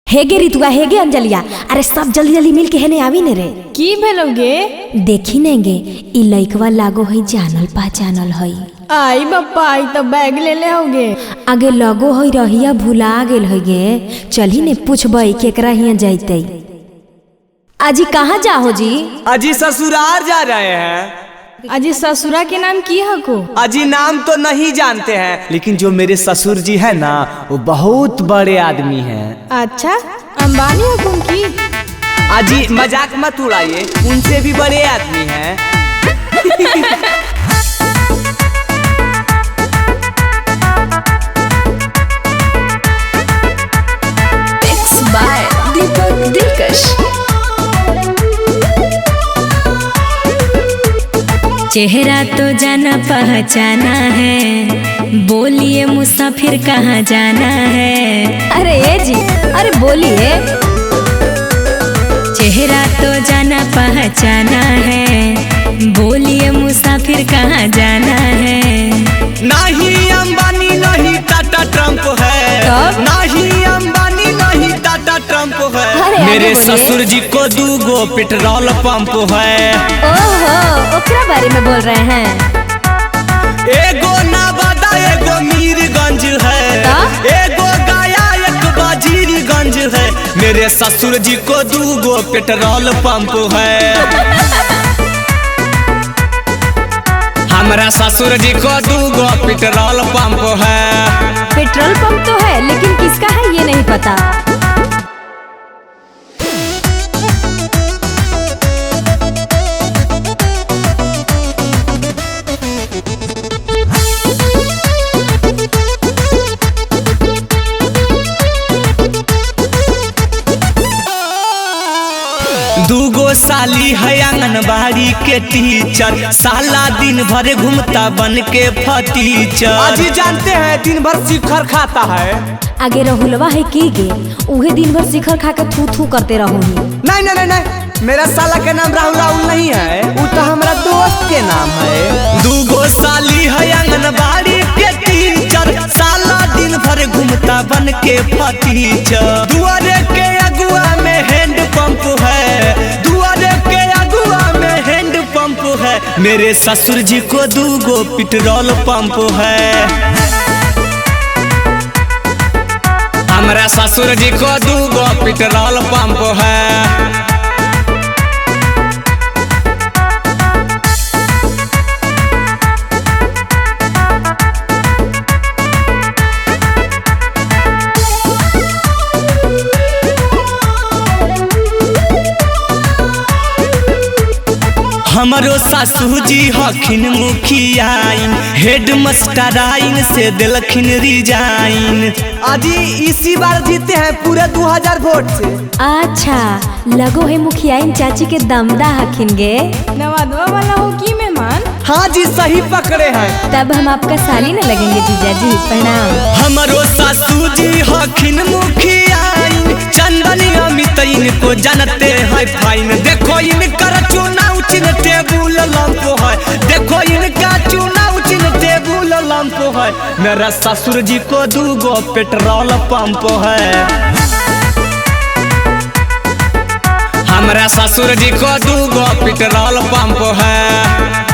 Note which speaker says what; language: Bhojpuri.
Speaker 1: हेगे रितुआ हेगे अंजलिया, अरे सब जल्दी जल्दी मिल के हेने आवी ने रे।
Speaker 2: की भेलोगे?
Speaker 1: देखी नेगे ई लइकवा लागो है जानल पहचानल है।
Speaker 2: आई बप्पा आई तो बैग ले ले होगे।
Speaker 1: आगे लगो है रहिया भुला गेल है गे, चली ने पूछबई केकरा हिया जाइते। आजी कहाँ जाहो जी?
Speaker 3: अजी ससुराल जा रहे हैं।
Speaker 2: अजी ससुरा के नाम की हको?
Speaker 3: अजी नाम तो नहीं जानते हैं, लेकिन जो मेरे ससुर जी है ना वो बहुत बड़े आदमी हैं।
Speaker 2: अच्छा अंबानी हुकुम की?
Speaker 3: अजी मजाक मत उड़ाइए, उनसे भी बड़े आदमी हैं।
Speaker 1: दीपक दिलकश। चेहरा तो जाना पहचाना है, बोलिए मुसाफिर कहाँ जाना है। अरे ये जी, अरे बोलिए। चेहरा तो जाना पहचाना है, बोलिए मुसाफिर कहाँ जाना है।
Speaker 3: नहीं अंबानी नहीं टाटा ट्रम्प है, नहीं अंबानी नहीं टाटा ट्रम्प है। मेरे ससुर जी को 2 पेट्रोल पंप है।
Speaker 1: ओहो, ओकरा बारे में बोल रहे हैं।
Speaker 3: एगो नवादा एगो मीरगंज है, एगो गया एक वजीरगंज है। मेरे ससुर जी को 2 पेट्रोल पंप है। हमारा ससुर जी को 2 पेट्रोल पंप है।
Speaker 1: पेट्रोल पंप तो है, लेकिन किसका है ये नहीं पता।
Speaker 3: दूगो साली है आंगनबाड़ी के टीचर, साला दिन भर घूमता बन के फटीचर। अजी जानते हैं दिन भर शिखर खाता है।
Speaker 1: आगे राहुलवा है की गे, उहे दिन भर शिखर खा के थू थू करते रहो।
Speaker 3: नहीं नहीं नहीं, मेरा साला का नाम राहुल नहीं है, वो तो हमारा दोस्त के नाम है। 2 साली है आंगनबाड़ी के टीचर, साला दिन भर घूमता बन के फटीचर। दुआरे के अगुआ में हैंड पंप है, दुआरे के अगुआ में हैंड पंप है। मेरे ससुर जी को 2 पेट्रोल पंप है। हमारा ससुर जी को 2 पेट्रोल पंप है। हमारो सासू जी हखिन मुखियाइन, हेड मास्टराइन से दिलखिन रिजाइन। अजी इसी बार जीते हैं पूरे 2000 वोट से।
Speaker 1: अच्छा लगो है मुखियाइन चाची के दमदा हखिन गे।
Speaker 2: नवादवा वाला हो की मेहमान?
Speaker 3: हाँ जी सही पकड़े हैं।
Speaker 1: तब हम आपका साली न लगेंगे जीजा जी, प्रणाम।
Speaker 3: हमारो सासू जी हखिन मुखियाइन, चंदनी अमित इनको जानते हैं फाइन। देखो इनकर चुनाव चिन्ह टेबुल लंप है, देखो इनका चुनाव चिन्ह टेबुल लंप है। मेरा ससुर जी को 2 पेट्रोल पंप है। हमारा ससुर जी को 2 पेट्रोल पंप है।